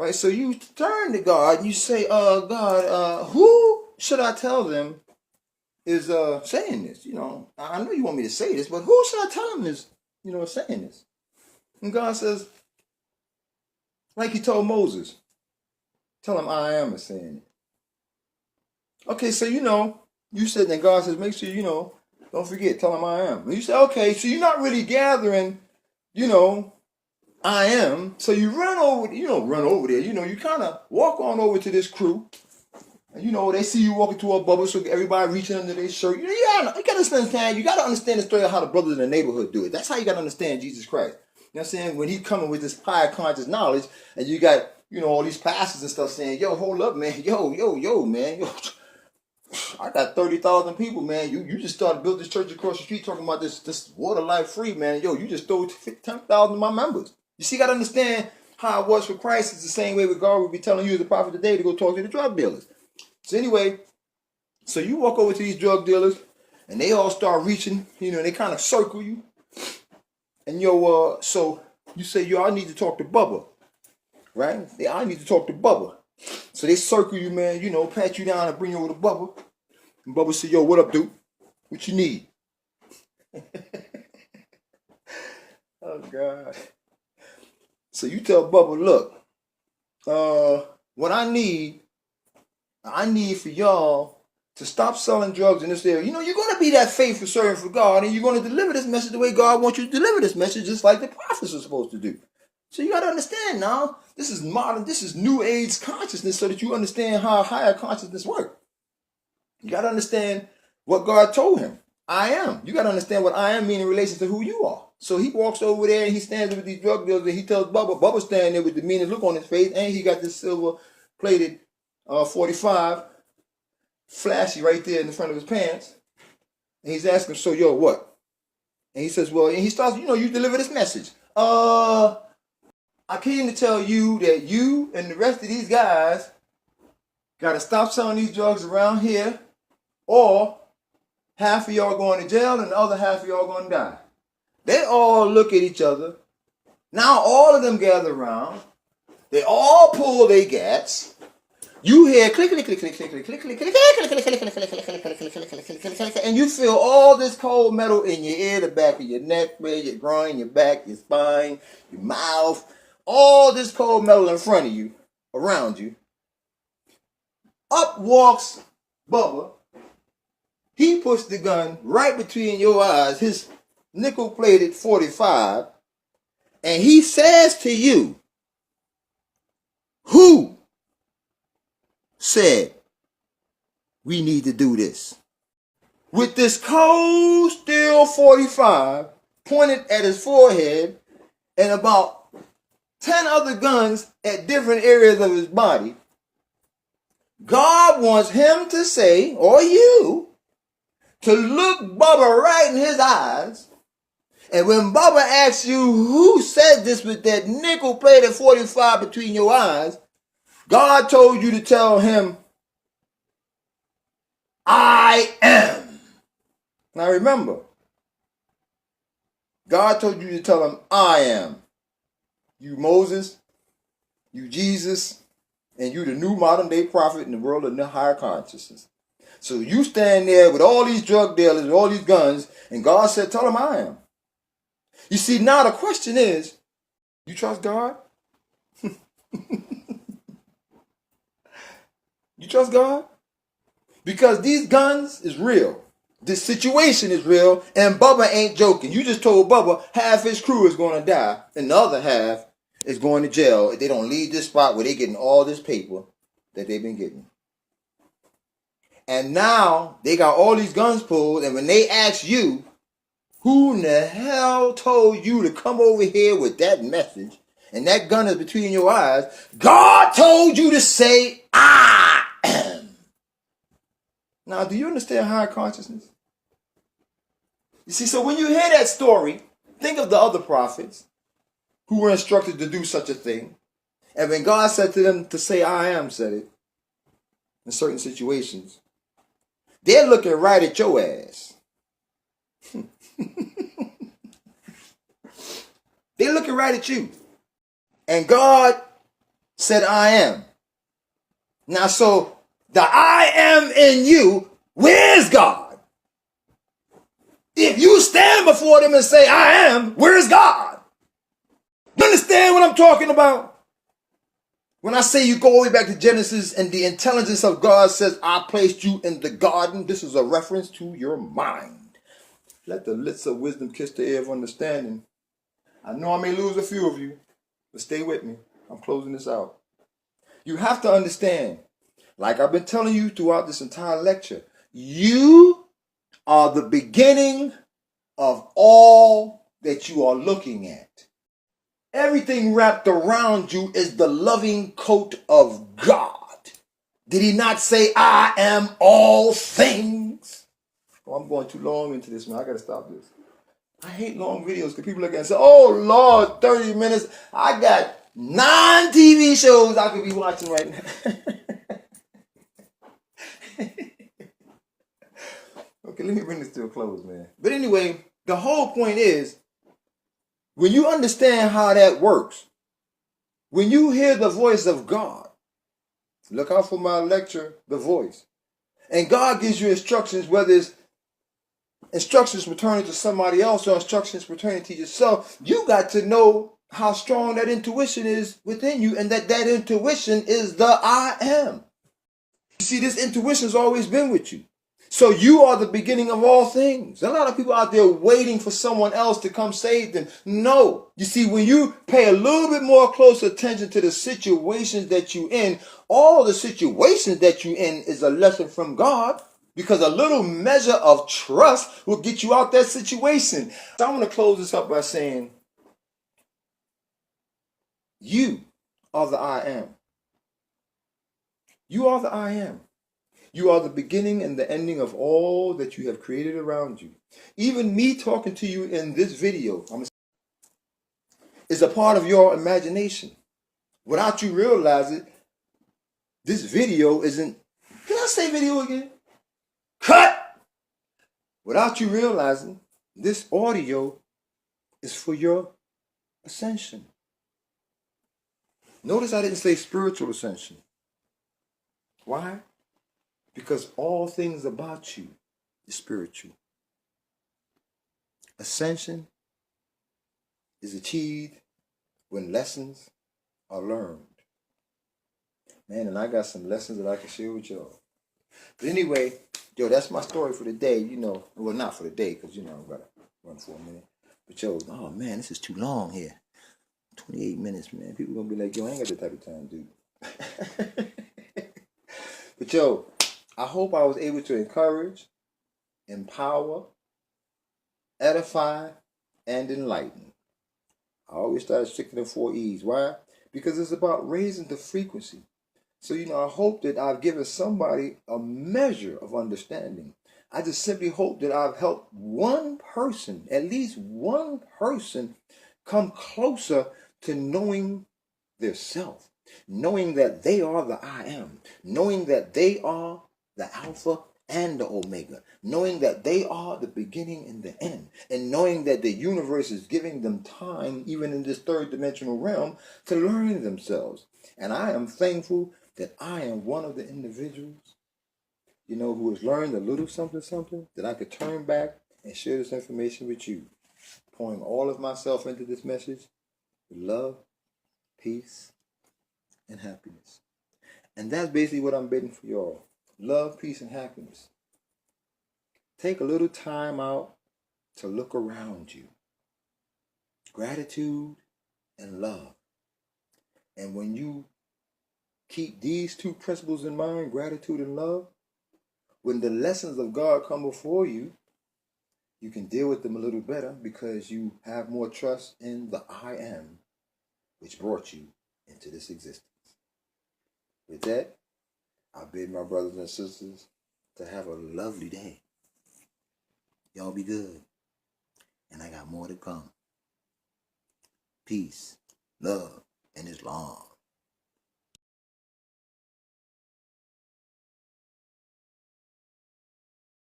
Right? So you turn to God and you say, God, who should I tell them is saying this? I know you want me to say this, but who should I tell them is, saying this? And God says, like he told Moses, tell him I am saying it. Okay, so you said that God says, make sure, don't forget, tell him I am. And you say, okay, so you're not really gathering, I am. So you run over, run over there. You kind of walk on over to this crew. And they see you walking to a bubble, so everybody reaching under their shirt. You gotta understand. You gotta understand the story of how the brothers in the neighborhood do it. That's how you gotta understand Jesus Christ. You know what I'm saying? When he's coming with this higher conscious knowledge, and you got, all these pastors and stuff saying, yo, hold up, man. Yo, man. Yo, I got 30,000 people, man. You just started build this church across the street talking about this water life free, man. Yo, you just stole 10,000 of my members. You see, you gotta understand how it was for Christ. It's the same way with God would be telling you as the prophet today to go talk to the drug dealers. So anyway, so you walk over to these drug dealers, and they all start reaching, they kind of circle you. And so you say, I need to talk to Bubba, right? I need to talk to Bubba. So they circle you, man, pat you down and bring you over to Bubba. And Bubba say, yo, what up, dude? What you need? Oh, God. So you tell Bubba, look, what I need for y'all to stop selling drugs in this area. You're going to be that faithful servant for God, and you're going to deliver this message the way God wants you to deliver this message, just like the prophets are supposed to do. So you got to understand now, this is modern, this is new age consciousness, so that you understand how higher consciousness works. You got to understand what God told him. I am. You got to understand what I am means in relation to who you are. So he walks over there and he stands with these drug dealers and he tells Bubba's standing there with the meaning look on his face, and he got this silver plated 45 flashy right there in the front of his pants. And he's asking, so yo, what? And he says, well, and he starts, you deliver this message. I came to tell you that you and the rest of these guys got to stop selling these drugs around here, or half of y'all going to jail and the other half of y'all going to die. They all look at each other. Now all of them gather around. They all pull their gats. You hear click, click, click, click, click, click, click, click, click, click, click, click, click, click, and you feel all this cold metal in your ear, the back of your neck, your groin, your back, your spine, your mouth, all this cold metal in front of you, around you. Up walks Bubba. He puts the gun right between your eyes, his nickel-plated 45, and he says to you, who said we need to do this? With this cold steel 45 pointed at his forehead and about 10 other guns at different areas of his body, God wants him to say, or you, to look Bubba right in his eyes. And when Bubba asks you who said this with that nickel-plated 45 between your eyes, God told you to tell him, I am. Now remember, God told you to tell him, I am. You Moses, you Jesus, and you the new modern day prophet in the world of the higher consciousness. So you stand there with all these drug dealers and all these guns, and God said, tell him I am. You see, now the question is, you trust God? You trust God? Because these guns is real. This situation is real, and Bubba ain't joking. You just told Bubba half his crew is going to die, and the other half is going to jail if they don't leave this spot where they're getting all this paper that they've been getting. And now they got all these guns pulled, and when they ask you, who in the hell told you to come over here with that message, and that gun is between your eyes, God told you to say, I am. Now, do you understand higher consciousness? You see, so when you hear that story, think of the other prophets who were instructed to do such a thing. And when God said to them to say, I am, said it, in certain situations, they're looking right at your ass. They're looking right at you. And God said I am. Now, so the I am in you, where's God? If you stand before them and say I am, where's God? You understand what I'm talking about? When I say you go all the way back to Genesis and the intelligence of God says, I placed you in the garden, this is a reference to your mind. Let the lips of wisdom kiss the air of understanding. I know I may lose a few of you, but stay with me. I'm closing this out. You have to understand, like I've been telling you throughout this entire lecture, you are the beginning of all that you are looking at. Everything wrapped around you is the loving coat of God. Did he not say, I am all things? Oh, I'm going too long into this, man. I got to stop this. I hate long videos because people look at it and say, oh, Lord, 30 minutes. I got 9 TV shows I could be watching right now. Okay, let me bring this to a close, man. But anyway, the whole point is, when you understand how that works, when you hear the voice of God, look out for my lecture, The Voice, and God gives you instructions, whether it's instructions pertaining to somebody else or instructions pertaining to yourself, you got to know how strong that intuition is within you, and that intuition is the I am. You see, this intuition has always been with you. So you are the beginning of all things. A lot of people out there waiting for someone else to come save them. No. You see, when you pay a little bit more close attention to the situations that you're in, all the situations that you're in is a lesson from God, because a little measure of trust will get you out that situation. So I'm going to close this up by saying, you are the I am. You are the I am. You are the beginning and the ending of all that you have created around you. Even me talking to you in this video is a part of your imagination. Without you realizing, this video isn't... Can I say video again? Cut! Without you realizing, this audio is for your ascension. Notice I didn't say spiritual ascension. Why? Because all things about you is spiritual. Ascension is achieved when lessons are learned. Man, and I got some lessons that I can share with y'all. But anyway, yo, that's my story for the day, you know. Well, not for the day, because, you know, I've got to run for a minute. But yo, oh man, this is too long here. 28 minutes, man. People going to be like, yo, I ain't got that type of time, dude. But yo, I hope I was able to encourage, empower, edify, and enlighten. I always started sticking to 4 E's. Why? Because it's about raising the frequency. So, you know, I hope that I've given somebody a measure of understanding. I just simply hope that I've helped one person, at least one person, come closer to knowing their self, knowing that they are the I am, knowing that they are the Alpha and the Omega, knowing that they are the beginning and the end, and knowing that the universe is giving them time, even in this 3rd dimensional realm, to learn themselves. And I am thankful that I am one of the individuals, you know, who has learned a little something, that I could turn back and share this information with you, pouring all of myself into this message with love, peace, and happiness. And that's basically what I'm bidding for y'all. Love, peace, and happiness. Take a little time out to look around you. Gratitude and love. And when you keep these 2 principles in mind, gratitude and love, when the lessons of God come before you, you can deal with them a little better because you have more trust in the I am, which brought you into this existence. With that, I bid my brothers and sisters to have a lovely day. Y'all be good. And I got more to come. Peace, love, and Islam.